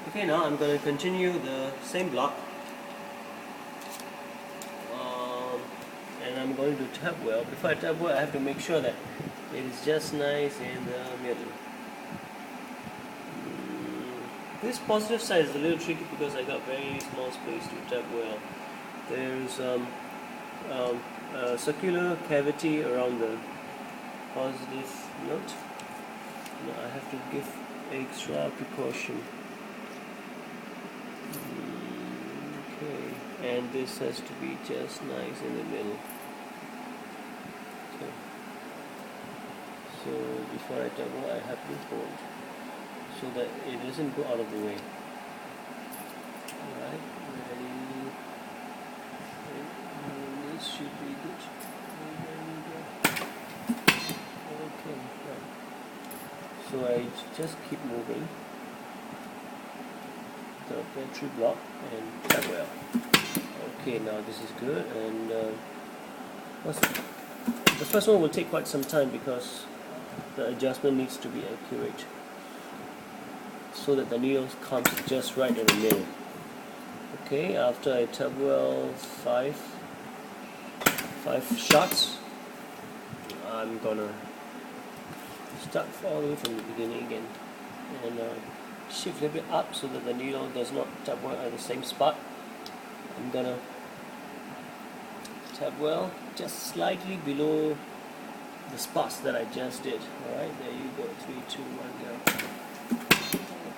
Okay, now I'm going to continue the same block, and I'm going to tap weld. Before I tap weld, I have to make sure that it is just nice in the middle. This positive side is a little tricky because I got very small space to tap weld. There's a circular cavity around the positive node. Now I have to give extra precaution. Okay, and this has to be just nice in the middle. Okay. So before I tap weld, I have to hold so that it doesn't go out of the way. Alright, ready? This should be good. There we go. Okay, right. So I just keep moving the battery block and tap weld. Okay, now this is good, and the first one will take quite some time because the adjustment needs to be accurate so that the needle comes just right in the middle. Okay, after I tap weld five shots, I'm gonna start all the way from the beginning again and shift a little bit up so that the needle does not tap weld at the same spot. I'm gonna tap weld just slightly below the spots that I just did. Alright, there you go. 3, 2, 1, go.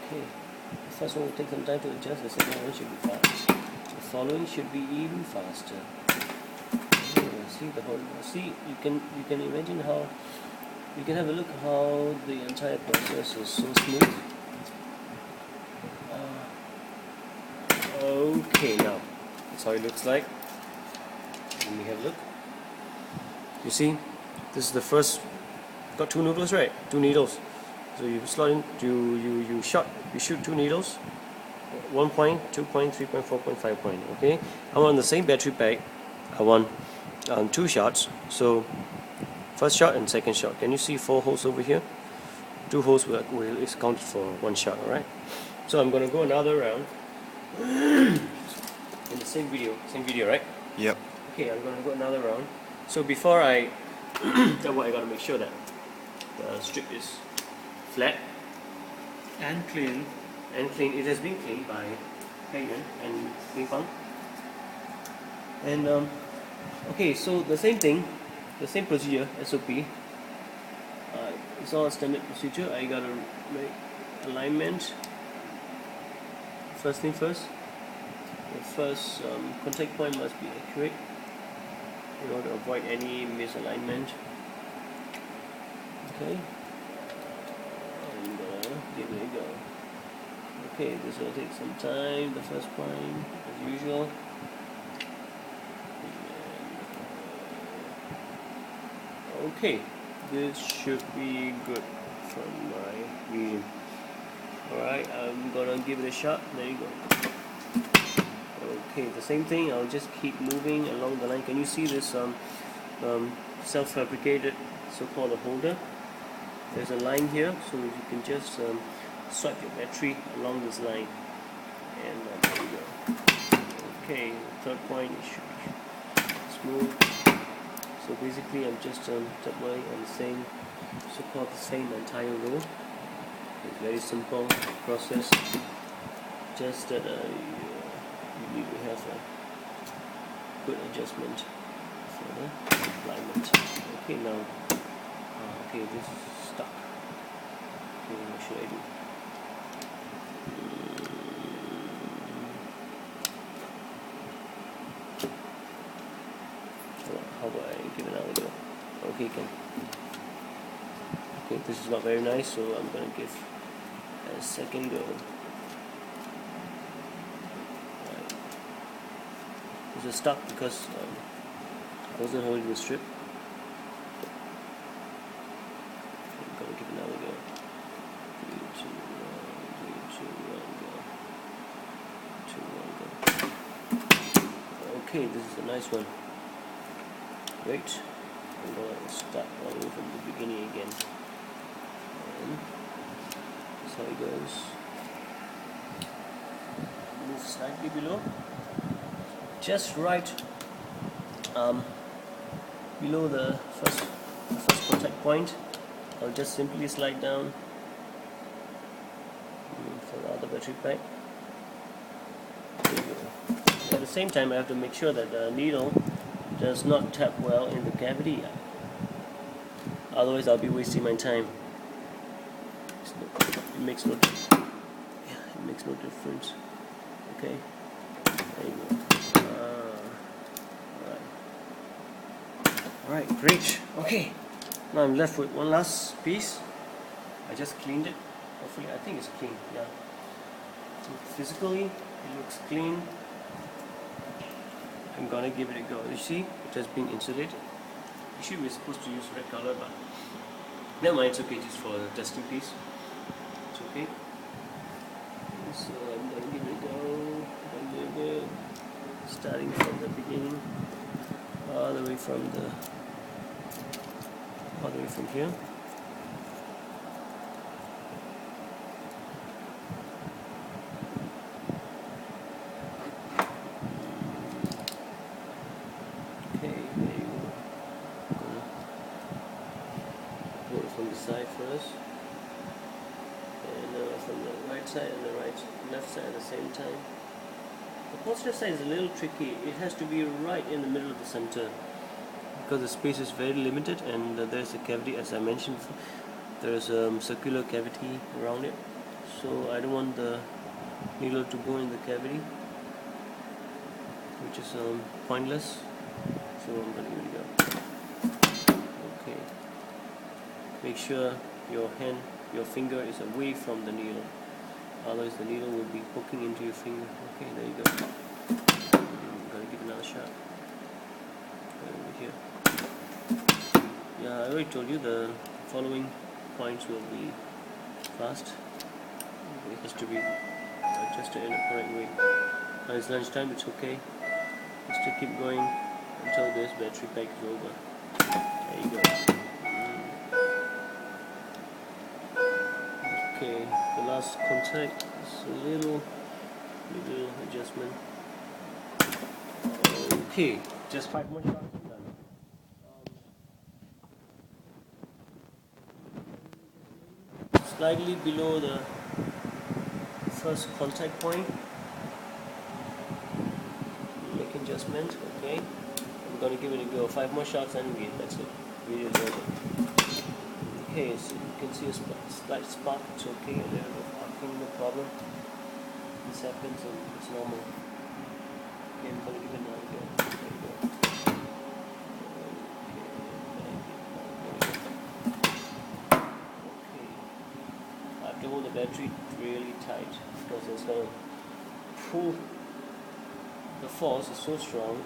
Okay, the first one will take some time to adjust, the second one should be fast. The following should be even faster. See the whole. See, you can imagine how you can have a look how the entire process is so smooth. Okay, now that's how it looks like. Let me have a look. You see, this is the first. Got two needles, right? Two needles. So you slot in. You shoot two needles. 1 point, 2 point, 3 point, 4 point, 5 point. Okay. I want the same battery pack. I want 2 shots. So first shot and second shot. Can you see 4 holes over here? 2 holes is counted for 1 shot. All right. So I'm gonna go another round. In the same video, right? Yep. Okay, I'm gonna go another round. So before I I gotta make sure that the strip is flat and clean. It has been cleaned by Hagen and Ping Pong. And okay, so the same thing, the same procedure, SOP. It's all standard procedure. I gotta make alignment. First thing first. The first contact point must be accurate in order to avoid any misalignment. Okay, and here we go. Okay, this will take some time. The first point, as usual. Okay, this should be good from my vision. Alright, I'm gonna give it a shot. There you go. Okay, the same thing. I'll just keep moving along the line. Can you see this self-fabricated so-called holder? There's a line here, so you can just swipe your battery along this line, and there you go. Okay, third point, it should be smooth. So basically, I'm just tap welding on the same, so-called the same entire row. It's very simple process. Just that you need to have a good adjustment for the alignment. Okay, now, okay, this is stuck. Okay, what should I do? How about I give it another go? Okay, okay, this is not very nice, so I'm gonna give a second go. Right. This is stuck because I wasn't holding the strip. I'm gonna give it another go. 3, 2, 1, 2, 1, go. 2, 1, go. Okay, this is a nice one. Wait, I'm going to start all the way from the beginning again. And that's how it goes. slightly below, just right below the first contact point. I'll just simply slide down for the other battery pack. There you go. At the same time, I have to make sure that the needle does not tap well in the cavity. Otherwise, I'll be wasting my time. It makes no difference. Okay, there you go. Alright, great. Okay, now I'm left with one last piece. I just cleaned it. Hopefully, I think it's clean. Yeah. So physically, it looks clean. I'm gonna give it a go. You see, it has been insulated. Actually, we're supposed to use red color, but never mind. It's okay, just for the testing piece. It's okay. So I'm gonna give it a go a little bit, starting from the beginning, all the way from here. Okay, there you go. Gonna put it from the side first, and from the right side and the left side at the same time. The positive side is a little tricky. It has to be right in the middle of the center, because the space is very limited, and there's a cavity, as I mentioned before. There's a circular cavity around it, so I don't want the needle to go in the cavity, which is pointless. So I'm going to give it a go. Okay. Make sure your finger is away from the needle. Otherwise, the needle will be poking into your finger. Okay, there you go. I'm going to give another shot. Over here. Yeah, I already told you the following points will be fast. It has to be adjusted in a correct way. Now it's lunchtime, it's okay. Just to keep going until this battery pack is over. There you go. Okay, the last contact is a little adjustment. Okay, just 5 more shots. Slightly below the first contact point. Make adjustment. Okay, I'm gonna give it a go. 5 more shots and that's it. Video is over. Okay, so you can see a slight spark. It's okay. A little bit of arcing, no problem. This happens and it's normal. Okay, I'm gonna give it another go. There you go. Hold the battery really tight, because it's going to pull. The force is so strong,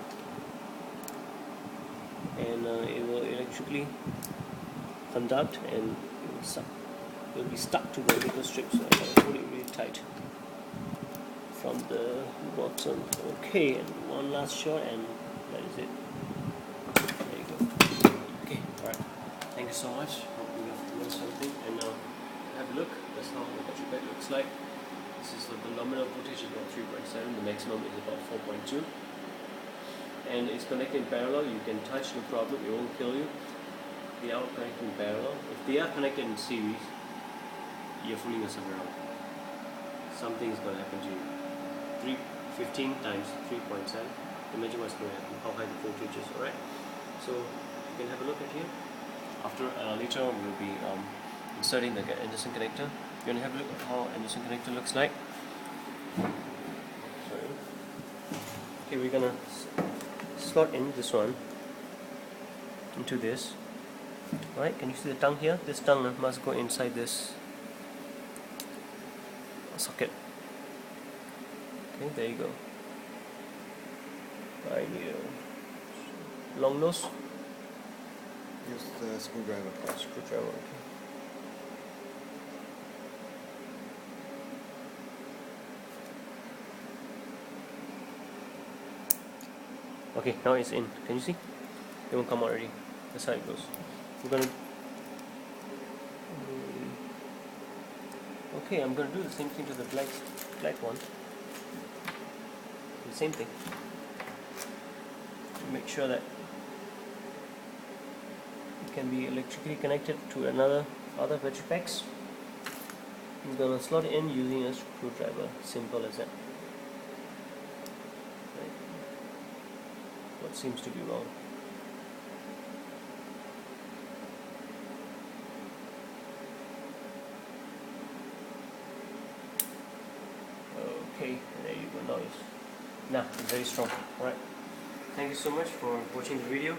and it will electrically conduct, and it will be stuck to the nickel strip. So I'm going to hold it really tight from the bottom. Okay, and one last shot, and that is it. There you go. Okay, alright. Thank you so much. Hope you have learned something, and have a look. That's how the battery pack looks like. This is the nominal voltage is about 3.7. The maximum is about 4.2. And it's connected in parallel. You can touch, no problem. It won't kill you. They are connected in parallel. If they are connected in series, you're fooling yourself around. Something is going to happen to you. 15 times 3.7. Imagine what's going to happen. How high the voltage is. Alright. So you can have a look at here. After later on, we'll be inserting the Anderson connector. You're going to have a look at how Anderson connector looks like. Sorry. Okay, we're going to slot in this one into this. Right, can you see the tongue here? This tongue must go inside this socket. Okay, there you go. I need a long nose. Use the screwdriver. Screwdriver, okay. Okay, now it's in. Can you see? It won't come out already. That's how it goes. We're gonna. Okay, I'm gonna do the same thing to the black one. same thing. Make sure that it can be electrically connected to other battery packs. I'm gonna slot it in using a screwdriver. Simple as that. Right. What seems to be wrong? Okay, there you go. Now it's very strong. Alright. Thank you so much for watching the video.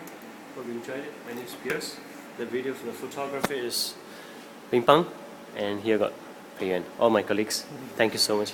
Hope you enjoyed it. My name is Pierce. The video for the photographer is Ping Pang, and here got Pei Yuan. All my colleagues. Thank you so much.